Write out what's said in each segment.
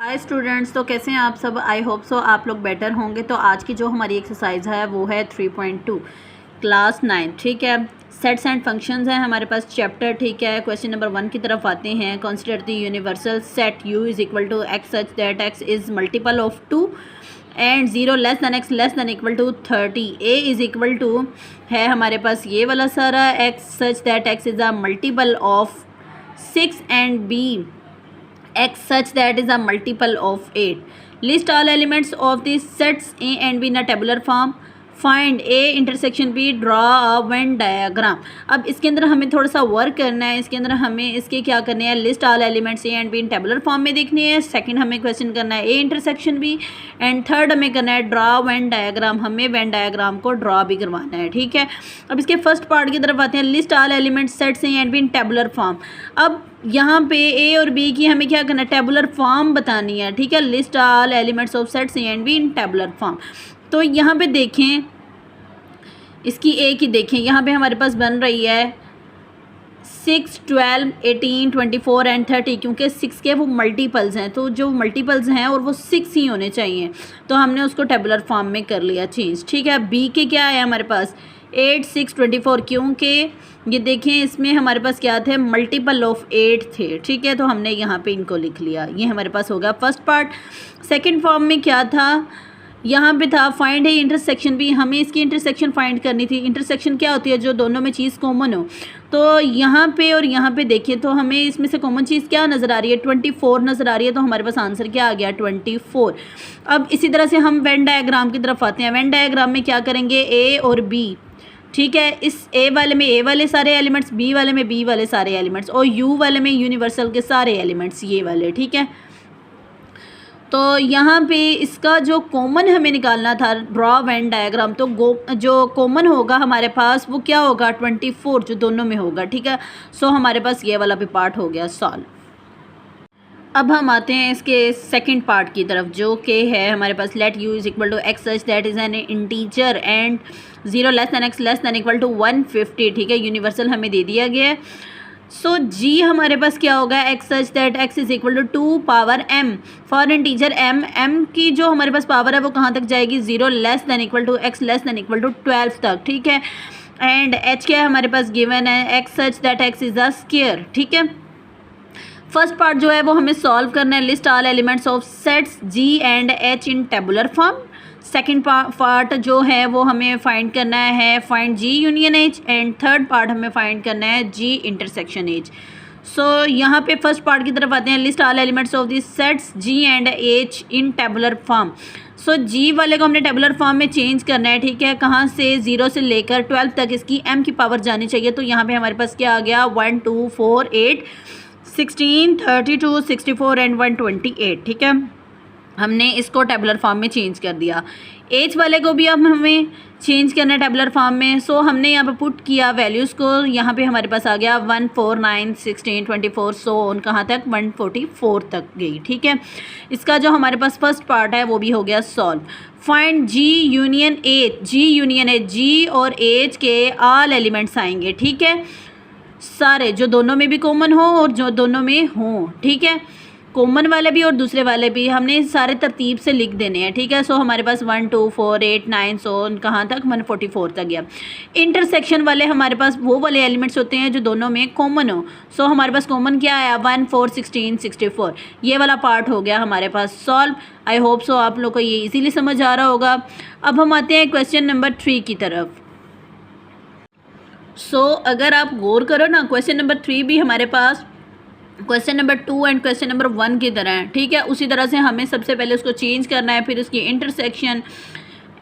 Hi students, तो कैसे हैं आप सब। आई होप सो आप लोग बेटर होंगे। तो आज की जो हमारी एक्सरसाइज है वो है 3.2 क्लास 9। ठीक है, सेट्स एंड फंक्शंस हैं हमारे पास चैप्टर। ठीक है, क्वेश्चन नंबर 1 की तरफ आते हैं। Consider the universal set u is equal to x such that x is multiple of 2 and 0 less than x less than equal to 30। a is equal to है हमारे पास ये वाला सारा x such that x is a multiple of 6 and b x such that is a multiple of 8. List all elements of the sets A and B in a tabular form. Find A intersection B, draw a Venn diagram. अब इसके अंदर हमें थोड़ा सा work करना है। इसके अंदर हमें इसके क्या करने हैं, list all elements A and B in tabular form में देखनी है। सेकंड हमें क्वेश्चन करना है A intersection B, and third हमें करना है ड्रा वेन डायग्राम। हमें वेन डायग्राम को ड्रा भी करवाना है। ठीक है, अब इसके फर्स्ट पार्ट की तरफ आते हैं। List all elements sets A and B in tabular form. अब यहाँ पे ए और बी की हमें क्या करना है, टेबुलर फॉर्म बतानी है। ठीक है, list all elements of sets A and B in tabular form. तो यहाँ पे देखें, इसकी ए की देखें, यहाँ पे हमारे पास बन रही है 6, 12, 18, 24 एंड 30, क्योंकि 6 के वो मल्टीपल्स हैं। तो जो मल्टीपल्स हैं और वो 6 ही होने चाहिए, तो हमने उसको टेबुलर फॉर्म में कर लिया चेंज। ठीक है, बी के क्या है हमारे पास 8, 6, 24, क्योंकि ये देखें इसमें हमारे पास क्या थे, मल्टीपल ऑफ 8 थे। ठीक है, तो हमने यहाँ पे इनको लिख लिया। ये हमारे पास हो गया फर्स्ट पार्ट। सेकंड फॉर्म में क्या था, यहाँ पे था फाइंड है इंटरसेक्शन भी। हमें इसकी इंटरसेक्शन फाइंड करनी थी। इंटरसेक्शन क्या होती है, जो दोनों में चीज़ कॉमन हो। तो यहाँ पे और यहाँ पे देखें तो हमें इसमें से कॉमन चीज़ क्या नज़र आ रही है, 24 नज़र आ रही है। तो हमारे पास आंसर क्या आ गया, 24। अब इसी तरह से हम वेन डायग्राम की तरफ आते हैं। वेन डायग्राम में क्या करेंगे, ए और बी। ठीक है, इस ए वाले में ए वाले सारे एलिमेंट्स, बी वाले में बी वाले सारे एलिमेंट्स, और यू वाले में यूनिवर्सल के सारे एलिमेंट्स ये वाले। ठीक है, तो यहाँ पे इसका जो कॉमन हमें निकालना था, ड्रॉ वेन डायग्राम, तो जो कॉमन होगा हमारे पास वो क्या होगा, 24, जो दोनों में होगा। ठीक है, सो हमारे पास ये वाला भी पार्ट हो गया सॉल्व। अब हम आते हैं इसके सेकंड पार्ट की तरफ, जो कि है हमारे पास let u is equal to x such that is an integer and 0 less than x less than equal to 150। ठीक है, यूनिवर्सल हमें दे दिया गया है। सो जी हमारे पास क्या होगा, x such that x is equal to 2 power m for integer m। m की जो हमारे पास पावर है वो कहाँ तक जाएगी, 0 less than equal to x less than equal to 12 तक। ठीक है, एंड h क्या है हमारे पास गिवन है, x such that x is a square. ठीक है, फर्स्ट पार्ट जो है वो हमें सॉल्व करना है। List all elements of sets g and h in tabular form. Second part जो है वो हमें फाइंड करना है, find g union h, and third part हमें फाइंड करना है g इंटरसेक्शन h। सो यहाँ पे फर्स्ट पार्ट की तरफ आते हैं। List all elements of this sets g and h in tabular form. So g वाले को हमने टेबुलर फॉर्म में चेंज करना है। ठीक है, कहाँ से, 0 से लेकर 12 तक इसकी m की पावर जानी चाहिए। तो यहाँ पे हमारे पास क्या आ गया, 1, 2, 4, 8, 16, 32, 64 एंड 128। ठीक है, हमने इसको टेबुलर फॉर्म में चेंज कर दिया। एज वाले को भी अब हमें चेंज करना है टेबुलर फॉर्म में। सो हमने यहाँ पे पुट किया वैल्यूज़ को। यहाँ पे हमारे पास आ गया 1, 4, 9, 16, 24, सो ऑन कहाँ तक, 144 तक गई। ठीक है, इसका जो हमारे पास फर्स्ट पार्ट है वो भी हो गया सॉल्व। फाइंड जी यूनियन एच। जी यूनियन एच, जी और एच के ऑल एलिमेंट्स आएंगे। ठीक है, सारे जो दोनों में भी कॉमन हो और जो दोनों में हो। ठीक है, कॉमन वाले भी और दूसरे वाले भी हमने सारे तरतीब से लिख देने हैं। ठीक है, सो हमारे पास 1, 2, 4, 8, 9, सो कहाँ तक, 144 तक गया। इंटरसेक्शन वाले हमारे पास वो वाले एलिमेंट्स होते हैं जो दोनों में कॉमन हो। सो हमारे पास कॉमन क्या आया, 1, 4, 16, 64। ये वाला पार्ट हो गया हमारे पास सॉल्व। आई होप सो आप लोग को ये इजीली समझ आ रहा होगा। अब हम आते हैं क्वेश्चन नंबर 3 की तरफ। सो अगर आप गौर करो ना, क्वेश्चन नंबर 3 भी हमारे पास question number 2 and question number 1 की तरह है। ठीक है, उसी तरह से हमें सबसे पहले उसको चेंज करना है, फिर उसकी इंटरसेक्शन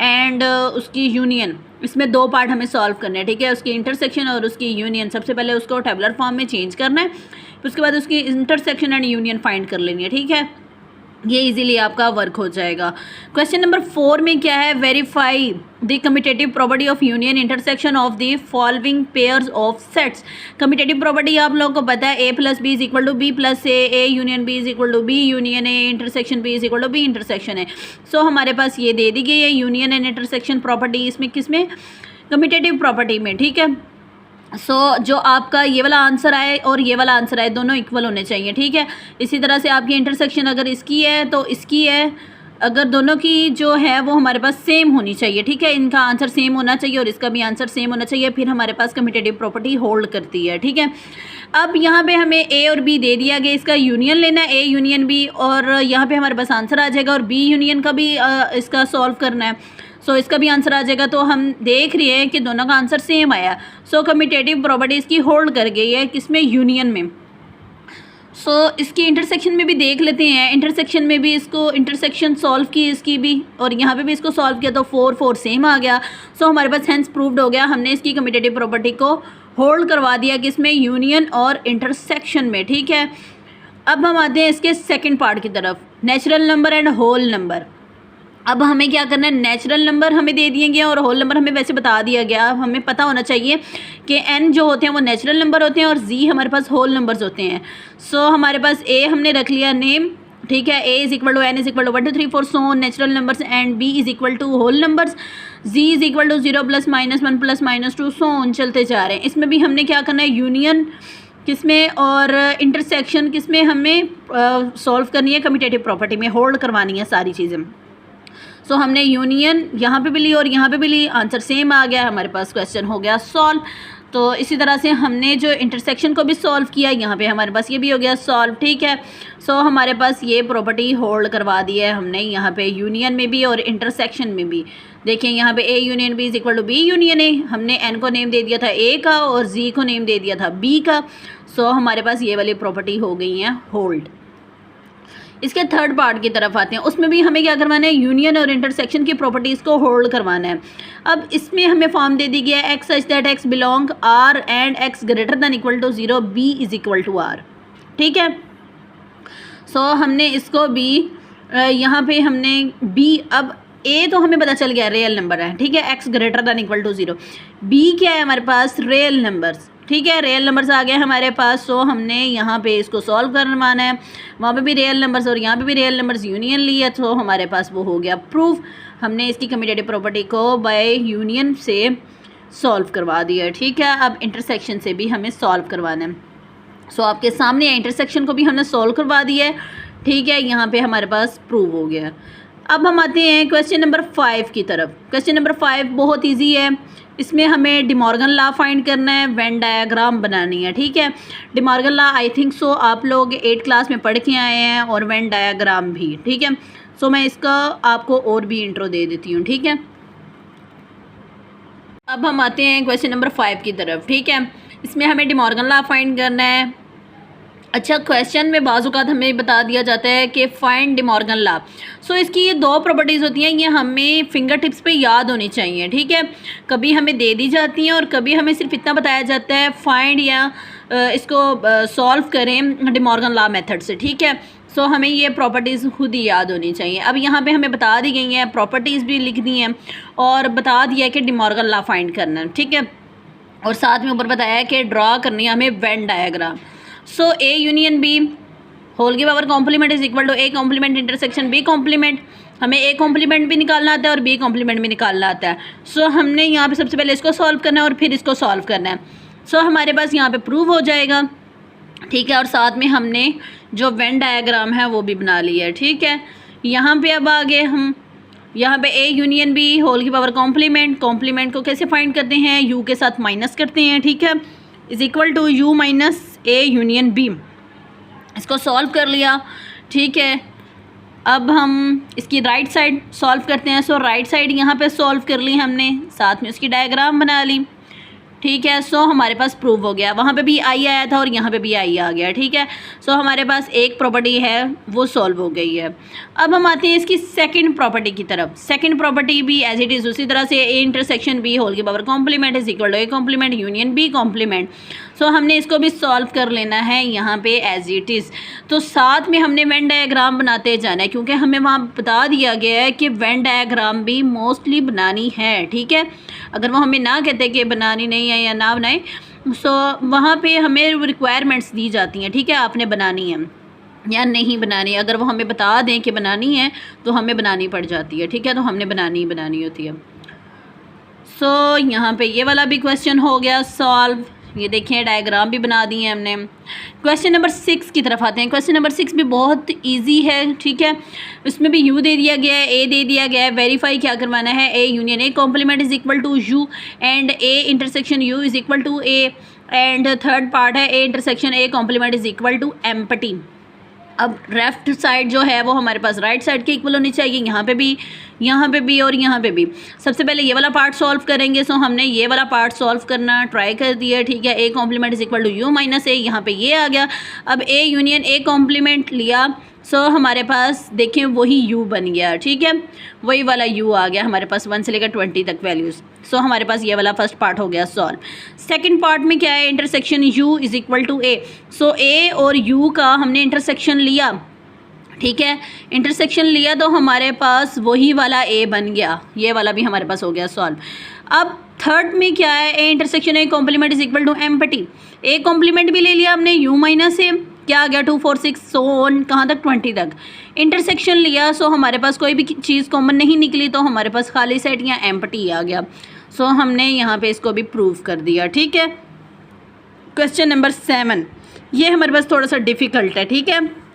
एंड उसकी यूनियन, इसमें 2 पार्ट हमें सॉल्व करने हैं। ठीक है, उसकी इंटरसेक्शन और उसकी यूनियन, सबसे पहले उसको टेबुलर फॉर्म में चेंज करना है, फिर उसके बाद उसकी इंटरसेक्शन एंड यूनियन फाइंड कर लेनी है। ठीक है, ये इजीली आपका वर्क हो जाएगा। क्वेश्चन नंबर 4 में क्या है, verify the commutative property of union intersection of the following pairs of sets. Commutative property आप लोगों को पता है, a plus B is equal to B plus A union B is equal to B union A, intersection B is equal to B intersection है। So हमारे पास ये दे दी गई है यूनियन एंड इंटरसेक्शन प्रॉपर्टी, इसमें किसमें, कम्यूटेटिव प्रॉपर्टी में। ठीक है, जो आपका ये वाला आंसर आए और ये वाला आंसर आए दोनों इक्वल होने चाहिए, ठीक है। इसी तरह से आपकी इंटरसेक्शन अगर इसकी है तो इसकी है, अगर दोनों की जो है वो हमारे पास सेम होनी चाहिए, ठीक है। इनका आंसर सेम होना चाहिए और इसका भी आंसर सेम होना चाहिए, फिर हमारे पास कम्यूटेटिव प्रॉपर्टी होल्ड करती है, ठीक है। अब यहाँ पे हमें ए और बी दे दिया गया, इसका यूनियन लेना है, ए यूनियन बी, और यहाँ पे हमारे पास आंसर आ जाएगा, और बी यूनियन का भी इसका सॉल्व करना है। इसका भी आंसर आ जाएगा। तो हम देख रहे हैं कि दोनों का आंसर सेम आया। कम्यूटेटिव प्रॉपर्टी इसकी होल्ड कर गई है, किसमें, यूनियन में। इसकी इंटरसेक्शन में भी देख लेते हैं। इंटरसेक्शन में भी इसको इंटरसेक्शन सॉल्व की इसकी भी, और यहाँ पे भी इसको सॉल्व किया तो 4 4 सेम आ गया। हमारे पास हेंस प्रूव्ड हो गया, हमने इसकी कम्यूटेटिव प्रॉपर्टी को होल्ड करवा दिया किसमें, यूनियन और इंटरसेक्शन में, ठीक है। अब हम आते हैं इसके सेकेंड पार्ट की तरफ, natural number and whole number. अब हमें क्या करना है, नेचुरल नंबर हमें दे दिए गए और होल नंबर हमें वैसे बता दिया गया। हमें पता होना चाहिए कि n जो होते हैं वो नेचुरल नंबर होते हैं और z हमारे पास होल नंबर्स होते हैं। हमारे पास a हमने रख लिया नेम, ठीक है। a is equal to n is equal to 1 2 3 4 so natural numbers, and b is equal to whole numbers, z is equal to 0 + -1 + -2 so चलते जा रहे हैं। इसमें भी हमने क्या करना है, यूनियन किसमें और इंटरसेक्शन किसमें हमें सॉल्व करनी है, कम्यूटेटिव प्रॉपर्टी में होल्ड करवानी है सारी चीज़ें। हमने यूनियन यहाँ पे भी ली और यहाँ पे भी ली, आंसर सेम आ गया, हमारे पास क्वेश्चन हो गया सॉल्व। इसी तरह से हमने जो इंटरसेक्शन को भी सॉल्व किया, यहाँ पे हमारे पास ये भी हो गया सॉल्व, ठीक है। हमारे पास ये प्रॉपर्टी होल्ड करवा दी है हमने यहाँ पे यूनियन में भी और इंटरसेक्शन में भी। देखिए यहाँ पे a union b is equal to b union a, हमने n को नेम दे दिया था a का और z को नेम दे दिया था b का। हमारे पास ये वाली प्रॉपर्टी हो गई है होल्ड। इसके थर्ड पार्ट की तरफ आते हैं, उसमें भी हमें क्या करवाना है, यूनियन और इंटरसेक्शन की प्रॉपर्टीज़ को होल्ड करवाना है। अब इसमें हमें फॉर्म दे दी गया है x such that x belong R and x greater than equal to 0 B is equal to R, ठीक है। हमने इसको भी यहाँ पे हमने बी, अब ए तो हमें पता चल गया रियल नंबर है, ठीक है, x greater than equal to 0। B क्या है हमारे पास, रियल नंबर्स, ठीक है, रियल नंबर्स आ गए हमारे पास। हमने यहाँ पे इसको सॉल्व करवाना है, वहाँ पे भी रियल नंबर्स और यहाँ पे भी रियल नंबर्स यूनियन लिया, तो हमारे पास वो हो गया प्रूफ। हमने इसकी कम्यूटेटिव प्रॉपर्टी को बाय यूनियन से सॉल्व करवा दिया, ठीक है। अब इंटरसेक्शन से भी हमें सॉल्व करवाना है। आपके सामने इंटरसेक्शन को भी हमने सॉल्व करवा दिया है, ठीक है, यहाँ पे हमारे पास प्रूव हो गया। अब हम आते हैं क्वेश्चन नंबर 5 की तरफ। क्वेश्चन नंबर 5 बहुत ईजी है, इसमें हमें डिमॉर्गन लॉ फाइंड करना है, वेन डायग्राम बनानी है, ठीक है। डिमॉर्गन लॉ आई थिंक आप लोग 8th क्लास में पढ़ के आए हैं, और वेन डायग्राम भी, ठीक है। मैं इसका आपको और भी इंट्रो दे देती हूँ, ठीक है। अब हम आते हैं क्वेश्चन नंबर 5 की तरफ, ठीक है। इसमें हमें डिमॉर्गन लॉ फाइंड करना है। अच्छा, क्वेश्चन में बाज़-औक़ात हमें बता दिया जाता है कि फाइंड डिमॉर्गन लॉ। इसकी ये 2 प्रॉपर्टीज़ होती हैं, ये हमें फिंगर टिप्स पे याद होनी चाहिए, ठीक है। कभी हमें दे दी जाती हैं और कभी हमें सिर्फ इतना बताया जाता है फाइंड या इसको सॉल्व करें डिमॉर्गन लॉ मेथड से, ठीक है। हमें ये प्रॉपर्टीज़ खुद ही याद होनी चाहिए। अब यहाँ पे हमें बता दी गई हैं, प्रॉपर्टीज़ भी लिख दी हैं और बता दिया है कि डिमॉर्गन लॉ फाइंड करना है, ठीक है। और साथ में ऊपर बताया है कि ड्रा करनी है हमें Venn diagram. A union B whole की power complement is equal to A complement intersection B complement. हमें ए कॉम्प्लीमेंट भी निकालना आता है और बी कॉम्प्लीमेंट भी निकालना आता है। हमने यहाँ पे सबसे पहले इसको सॉल्व करना है और फिर इसको सॉल्व करना है। हमारे पास यहाँ पे प्रूव हो जाएगा, ठीक है। और साथ में हमने जो वेन डायग्राम है वो भी बना लिया है, ठीक है। यहाँ पे अब आगे हम यहाँ पे ए यूनियन बी होल की पावर कॉम्प्लीमेंट को कैसे फाइंड करते हैं, यू के साथ माइनस करते हैं, ठीक है, is equal to U minus A union B. इसको सॉल्व कर लिया, ठीक है। अब हम इसकी राइट साइड सॉल्व करते हैं। राइट साइड यहाँ पे सॉल्व कर ली हमने, साथ में उसकी डायग्राम बना ली, ठीक है। हमारे पास प्रूव हो गया, वहाँ पे भी आई आया था और यहाँ पे भी आई आ गया, ठीक है। हमारे पास एक प्रॉपर्टी है वो सॉल्व हो गई है। अब हम आते हैं इसकी सेकंड प्रॉपर्टी की तरफ। सेकंड प्रॉपर्टी भी एज इट इज़ उसी तरह से, ए इंटरसेक्शन बी होल की power complement is equal to A complement union B complement. हमने इसको भी सॉल्व कर लेना है यहाँ पे एज इट इज़। साथ में हमने वेन डायग्राम बनाते जाना है, क्योंकि हमें वहाँ बता दिया गया है कि वेन डायग्राम भी मोस्टली बनानी है, ठीक है। अगर वो हमें ना कहते कि बनानी नहीं है या ना बनाए, वहाँ पे हमें रिक्वायरमेंट्स दी जाती हैं, ठीक है, आपने बनानी है या नहीं बनानी। अगर वो हमें बता दें कि बनानी है तो हमें बनानी पड़ जाती है, ठीक है। तो हमने बनानी ही बनानी होती है। यहाँ पे ये वाला भी क्वेश्चन हो गया सॉल्व, ये देखें डायग्राम भी बना दिए हैं हमने। क्वेश्चन नंबर 6 की तरफ आते हैं। क्वेश्चन नंबर 6 भी बहुत इजी है, ठीक है। इसमें भी यू दे दिया गया है, ए दे दिया गया है। वेरीफाई क्या करवाना है, A union A complement is equal to U and A intersection U is equal to A, and third part है A intersection A complement is equal to empty. अब लेफ्ट साइड जो है वो हमारे पास राइट साइड के इक्वल होनी चाहिए, यहाँ पे भी और यहाँ पे भी। सबसे पहले ये वाला पार्ट सॉल्व करेंगे। सो हमने ये वाला पार्ट सॉल्व करना ट्राई कर दिया, ठीक है। A complement is equal to U minus A, यहाँ पे ये आ गया। अब ए यूनियन ए कॉम्प्लीमेंट लिया, सो हमारे पास देखें वही यू बन गया, ठीक है। वही वाला यू आ गया हमारे पास 1 से लेकर 20 तक वैल्यूज़। सो हमारे पास ये वाला फर्स्ट पार्ट हो गया सॉल्व। सेकंड पार्ट में क्या है, intersection U is equal to A. So A और यू का हमने इंटरसेक्शन लिया, ठीक है। इंटरसेक्शन लिया तो हमारे पास वही वाला ए बन गया, ये वाला भी हमारे पास हो गया सॉल्व। अब थर्ड में क्या है, A intersection A complement is equal to empty. A complement भी ले लिया हमने, यू माइनस ए, क्या आ गया 2 4 6 सो ऑन, कहाँ तक 20 तक। इंटरसेक्शन लिया, सो हमारे पास कोई भी चीज़ कॉमन नहीं निकली, तो हमारे पास खाली सेट या एम्पटी आ गया। सो हमने यहाँ पे इसको भी प्रूव कर दिया, ठीक है। क्वेश्चन नंबर 7, ये हमारे पास थोड़ा सा डिफ़िकल्ट है, ठीक है।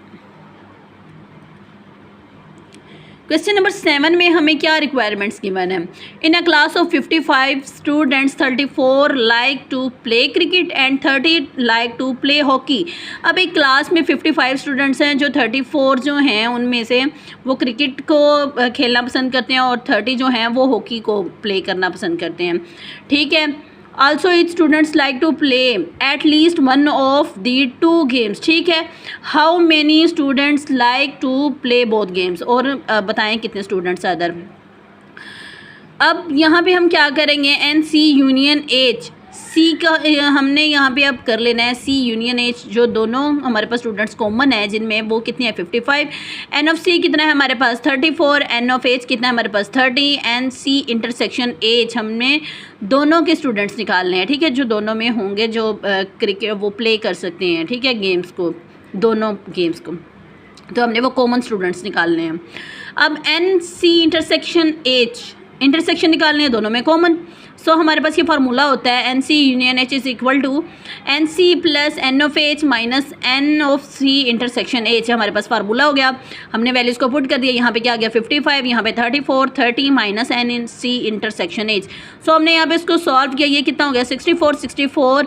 क्वेश्चन नंबर 7 में हमें क्या रिक्वायरमेंट्स गिवन है। In a class of 55 students 34 like to play cricket and 30 like to play hockey. अब एक क्लास में 55 स्टूडेंट्स हैं, जो 34 जो हैं उनमें से वो क्रिकेट को खेलना पसंद करते हैं और 30 जो हैं वो हॉकी को प्ले करना पसंद करते हैं, ठीक है। Also each students like to play at least one of the two games, ठीक है। How many students like to play both games, और बताएं कितने स्टूडेंट्स अदर। अब यहाँ पे हम क्या करेंगे, एन सी यूनियन एच, सी का हमने यहाँ पे अब कर लेना है सी यूनियन एच, जो दोनों हमारे पास स्टूडेंट्स कॉमन है जिनमें वो कितने हैं 55। एन ऑफ सी कितना है हमारे पास 34, एन ऑफ एच कितना है हमारे पास 30, एन सी इंटरसेक्शन एच हमने दोनों के स्टूडेंट्स निकालने हैं, ठीक है। जो दोनों में होंगे जो क्रिकेट वो प्ले कर सकते हैं, ठीक है, गेम्स को, दोनों गेम्स को, तो हमने वो कॉमन स्टूडेंट्स निकालने हैं। अब n C intersection H, intersection निकालने हैं दोनों में कॉमन। सो हमारे पास ये फार्मूला होता है N C union H is equal to n C plus n of H minus n of C intersection H, हमारे पास फार्मूला हो गया। हमने वैल्यूज़ को पुट कर दिया, यहाँ पे क्या आ गया 55, यहाँ पे 34, 30 माइनस एन इन सी इंटरसेक्शन एच। सो हमने यहाँ पे इसको सॉल्व किया, ये कितना हो गया 64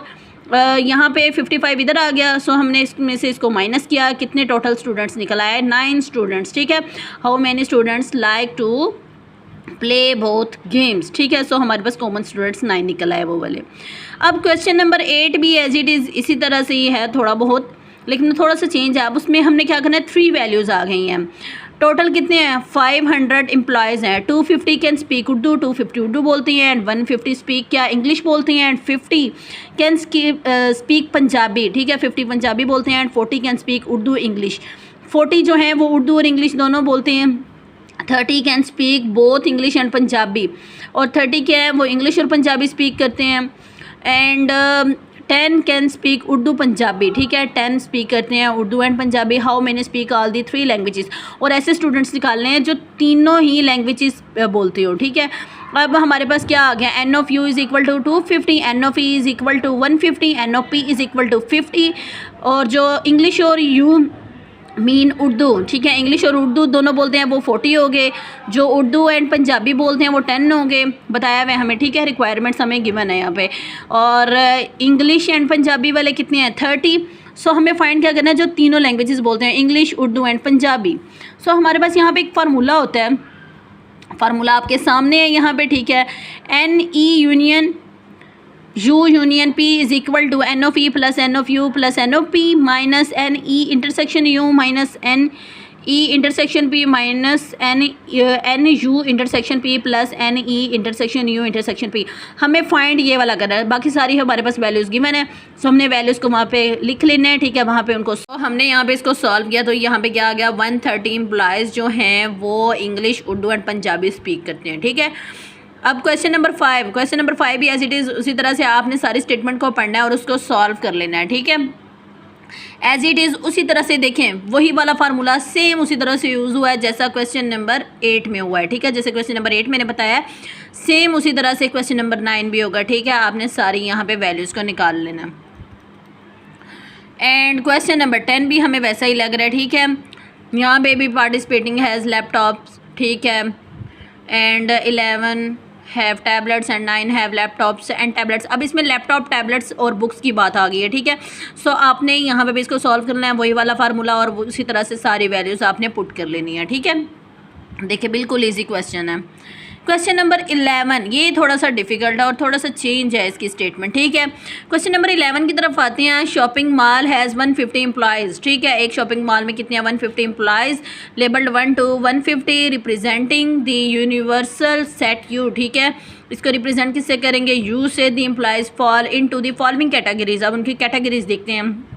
यहाँ पे 55 इधर आ गया। सो हमने इसमें से इसको माइनस किया, कितने टोटल स्टूडेंट्स निकल आए 9 स्टूडेंट्स, ठीक है। How many students like to play both games, ठीक है। सो हमारे पास कॉमन स्टूडेंट्स 9 निकल आए वो वाले। अब क्वेश्चन नंबर 8 भी एज इट इज़ इसी तरह से ही है, थोड़ा बहुत, लेकिन थोड़ा सा चेंज है। अब उसमें हमने क्या करना है, 3 वैल्यूज़ आ गई हैं। टोटल कितने हैं 500 एम्प्लॉयज़ हैं। 250 कैन स्पीक उर्दू, 250 उर्दू बोलती हैं, एंड 150 स्पीक क्या इंग्लिश बोलती हैं, एंड 50 कैन स्पीक पंजाबी, ठीक है। 50 पंजाबी बोलते हैं, and 40 can speak Urdu English. 40 जो हैं वो उर्दू और इंग्लिश दोनों बोलते हैं। 30 can speak both English and Punjabi, और 30 क्या है वो इंग्लिश और पंजाबी स्पीक करते हैं। And 10 can speak Urdu Punjabi, ठीक है। 10 स्पीक करते हैं Urdu and Punjabi. How many speak all the 3 languages, और ऐसे स्टूडेंट्स निकालने हैं जो तीनों ही लैंग्वेजेस बोलते हो, ठीक है। अब हमारे पास क्या आ गया, n of U is equal to 250, n of E is equal to 150, n of P is equal to 50, और जो इंग्लिश और यू मीन उर्दू, ठीक है, इंग्लिश और उर्दू दोनों बोलते हैं वो 40 हो गए। जो उर्दू एंड पंजाबी बोलते हैं वो 10 हो गए, बताया हुआ है हमें, ठीक है। रिक्वायरमेंट्स हमें गिवन है यहाँ पे। और इंग्लिश एंड पंजाबी वाले कितने हैं 30। सो हमें फाइंड क्या करना है, जो तीनों लैंग्वेजेस बोलते हैं इंग्लिश, उर्दू एंड पंजाबी। सो हमारे पास यहाँ पे एक फार्मूला होता है, फार्मूला आपके सामने है यहाँ पे, ठीक है। N E union U union P is equal to n of E plus n of U plus n of P minus n E intersection U minus n E intersection P minus n U intersection P plus n E intersection U intersection P. हमें find ये वाला करना है, बाकी सारी हमारे पास values given है। सो हमने वैल्यूज़ को वहाँ पे लिख लेना है, ठीक है, वहाँ पे उनको। हमने यहाँ पे इसको सॉल्व किया तो यहाँ पे क्या आ गया 130 एम्प्लॉयज़ जो हैं वो English, Urdu and Punjabi speak करते हैं, ठीक है। अब क्वेश्चन नंबर 5 भी एज इट इज़ उसी तरह से आपने सारी स्टेटमेंट को पढ़ना है और उसको सॉल्व कर लेना है, ठीक है। एज इट इज़ उसी तरह से देखें, वही वाला फार्मूला सेम उसी तरह से यूज़ हुआ है जैसा क्वेश्चन नंबर 8 में हुआ है, ठीक है। जैसे क्वेश्चन नंबर 8 मैंने बताया सेम उसी तरह से क्वेश्चन नंबर 9 भी होगा, ठीक है। आपने सारी यहाँ पे वैल्यूज़ को निकाल लेना। एंड क्वेश्चन नंबर 10 भी हमें वैसा ही लग रहा है, ठीक है। यहाँ पे भी पार्टिसिपेटिंग हैज़ लैपटॉप्स, ठीक है। And 11 have tablets and 9 have laptops and tablets. अब इसमें लैपटॉप, टैबलेट्स और बुक्स की बात आ गई है, ठीक है। सो आपने यहाँ पे भी इसको सॉल्व करना है, वही वाला फार्मूला, और उसी तरह से सारी वैल्यूज़ आपने पुट कर लेनी है, ठीक है। देखिए बिल्कुल ईजी क्वेश्चन है। क्वेश्चन नंबर 11 ये थोड़ा सा डिफिकल्ट है और थोड़ा सा चेंज है इसकी स्टेटमेंट, ठीक है। क्वेश्चन नंबर 11 की तरफ आते हैं। शॉपिंग मॉल हैज़ 150 एम्प्लॉयज़, ठीक है। एक शॉपिंग मॉल में कितने हैं? 150 employees. Labelled 1 to 150 representing the universal set U, ठीक है। इसको रिप्रेजेंट किससे करेंगे? यू से। The employees fall into the following categories. अब उनकी कैटेगरीज देखते हैं।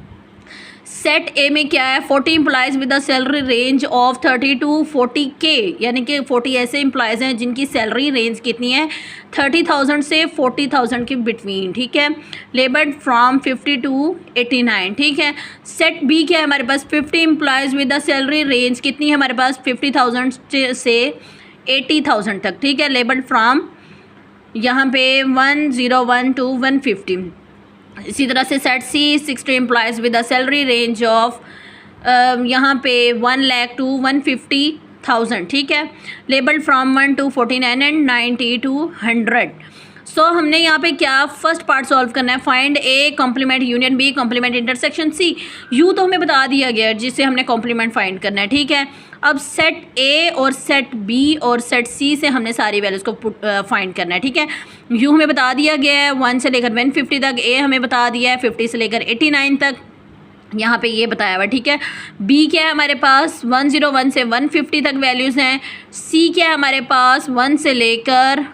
सेट ए में क्या है? 40 employees with the salary range of 30 to 40K, यानी कि 40 ऐसे एम्प्लॉयज़ हैं जिनकी सैलरी रेंज कितनी है? 30,000 से 40,000 के बिटवीन, ठीक है। लेबर्ड फ्रॉम 50 to 89, ठीक है। सेट बी क्या है हमारे पास? 50 employees with the salary range कितनी है हमारे पास? 50,000 से 80,000 तक, ठीक है। लेबर्ड फ्रॉम यहाँ पे 101 to 150। इसी तरह से set C 60 employees with a salary range of यहाँ पे 1 लाख to 150,000, ठीक है। Labelled from 1 to 49 and 90 to 100। सो हमने यहाँ पे क्या फर्स्ट पार्ट सॉल्व करना है? Find A complement union B complement intersection C. यू तो हमें बता दिया गया जिससे हमने कॉम्प्लीमेंट फाइंड करना है, ठीक है। अब सेट ए और सेट बी और सेट सी से हमने सारी वैल्यूज़ को फाइंड करना है, ठीक है। यू हमें बता दिया गया है 1 से लेकर 150 तक। ए हमें बता दिया है 50 से लेकर 89 तक, यहाँ पे ये बताया हुआ, ठीक है। बी क्या है हमारे पास? 101 से 150 तक वैल्यूज़ हैं। सी क्या है हमारे पास? 1 से लेकर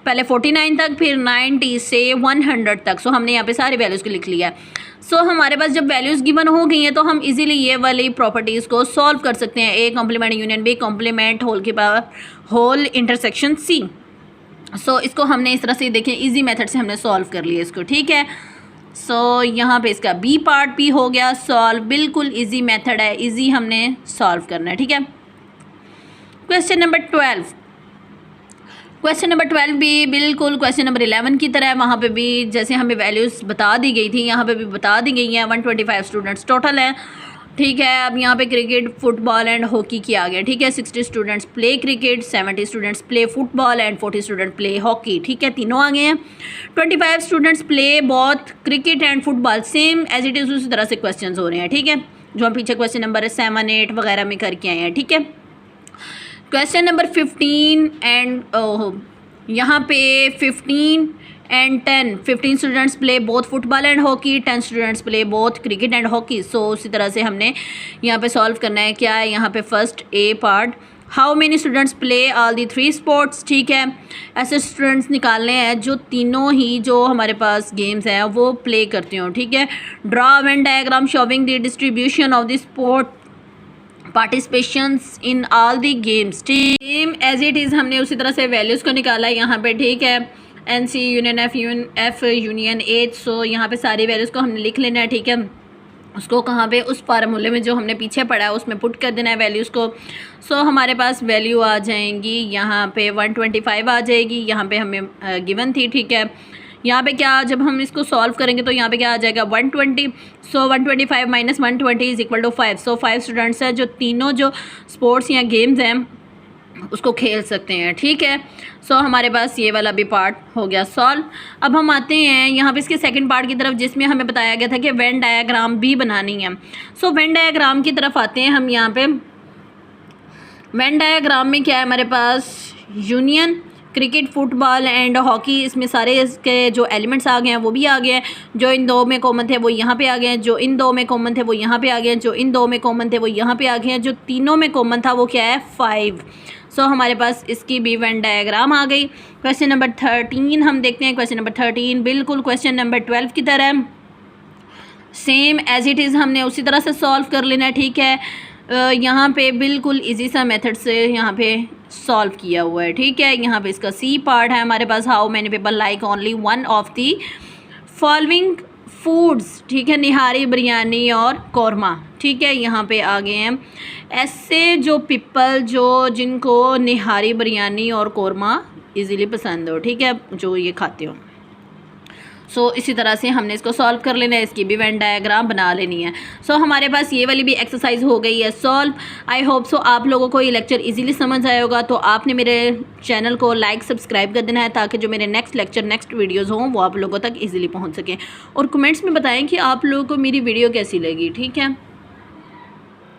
पहले 49 तक, फिर 90 से 100 तक। सो हमने यहाँ पे सारी वैल्यूज़ को लिख लिया है। सो हमारे पास जब वैल्यूज़ गिवन हो गई हैं तो हम इजीली ये वाली प्रॉपर्टीज़ को सॉल्व कर सकते हैं। A complement union B complement whole के power whole intersection C. So इसको हमने इस तरह से देखें इजी मेथड से हमने सॉल्व कर लिया इसको, ठीक है। सो यहाँ पे इसका बी पार्ट भी हो गया सॉल्व। बिल्कुल इजी मेथड है, इजी हमने सॉल्व करना है, ठीक है। Question number 12। क्वेश्चन नंबर 12 भी बिल्कुल क्वेश्चन नंबर 11 की तरह है। वहाँ पे भी जैसे हमें वैल्यूज़ बता दी गई थी, यहाँ पे भी बता दी गई हैं। 125 स्टूडेंट्स टोटल हैं, ठीक है। अब यहाँ पे क्रिकेट, फुटबॉल एंड हॉकी किया गया, ठीक है। 60 students play cricket, 70 students play football and 40 student play hockey, ठीक है। तीनों आ गए हैं। 25 students play both cricket and football. Same as it is उसी तरह से क्वेश्चन हो रहे हैं, ठीक है, जो हम पीछे क्वेश्चन नंबर 7, 8 वगैरह में करके आए हैं, ठीक है। क्वेश्चन नंबर 15 एंड यहाँ पे 15 and 10, 15 students play both football and hockey, 10 students play both cricket and hockey. So उसी तरह से हमने यहाँ पे सॉल्व करना है। क्या है यहाँ पे? First A part, how many students play all the 3 sports, ठीक है। ऐसे स्टूडेंट्स निकालने हैं जो तीनों ही जो हमारे पास गेम्स हैं वो प्ले करते हो, ठीक है। Draw Venn diagram showing the distribution of the sport participations in all the games, ठीक। सेम एज इट इज़ हमने उसी तरह से वैल्यूज़ को निकाला है यहाँ पे, ठीक है। N C union F union H. So यहाँ पे सारी वैल्यूज़ को हमने लिख लेना है, ठीक है। उसको कहाँ पे? उस फार्मूले में जो हमने पीछे पढ़ा है उसमें पुट कर देना है वैल्यूज़ को। सो हमारे पास वैल्यू आ जाएंगी यहाँ पे 125 आ जाएगी, यहाँ पे हमें गिवन थी, ठीक है। यहाँ पे क्या, जब हम इसको सॉल्व करेंगे तो यहाँ पे क्या आ जाएगा? 120। So 125 minus 120 is equal to 5। So 5 students हैं जो तीनों जो स्पोर्ट्स या गेम्स हैं उसको खेल सकते हैं, ठीक है। सो हमारे पास ये वाला भी पार्ट हो गया सॉल्व। अब हम आते हैं यहाँ पे इसके सेकंड पार्ट की तरफ, जिसमें हमें बताया गया था कि वेन डायग्राम भी बनानी है। सो वेन डायग्राम की तरफ आते हैं हम। यहाँ पे वेन डायग्राम में क्या है हमारे पास? Union cricket, football and hockey, इसमें सारे इसके जो एलिमेंट्स आ गए हैं वो भी आ गए हैं। जो इन दो में कॉमन थे वो यहाँ पे आ गए हैं, जो इन दो में कॉमन थे वो यहाँ पे आ गए हैं, जो इन दो में कॉमन थे वो यहाँ पे आ गए हैं, जो तीनों में कॉमन था वो क्या है? 5। सो हमारे पास इसकी भी वेन डायग्राम आ गई। क्वेश्चन नंबर 13 हम देखते हैं। क्वेश्चन नंबर 13 बिल्कुल क्वेश्चन नंबर 12 की तरह सेम एज इट इज़ हमने उसी तरह से सॉल्व कर लेना है, ठीक है। यहाँ पे बिल्कुल इजी सा मेथड से यहाँ पे सॉल्व किया हुआ है, ठीक है। यहाँ पे इसका सी पार्ट है हमारे पास, how many people like only one of the following foods, ठीक है, निहारी, बिरयानी और कौरमा, ठीक है, यहाँ पे आ गए हैं। ऐसे जो पीपल जो जिनको निहारी, बिरयानी और कौरमा इजीली पसंद हो, ठीक है, जो ये खाते हो। सो इसी तरह से हमने इसको सॉल्व कर लेना है, इसकी भी वेन डायग्राम बना लेनी है। सो हमारे पास ये वाली भी एक्सरसाइज हो गई है सॉल्व। आई होप सो आप लोगों को ये लेक्चर इजीली समझ आया होगा। तो आपने मेरे चैनल को लाइक सब्सक्राइब कर देना है ताकि जो मेरे नेक्स्ट लेक्चर नेक्स्ट वीडियोज़ हों वो आप लोगों तक ईजिली पहुँच सकें। और कमेंट्स में बताएँ कि आप लोगों को मेरी वीडियो कैसी लगी, ठीक है।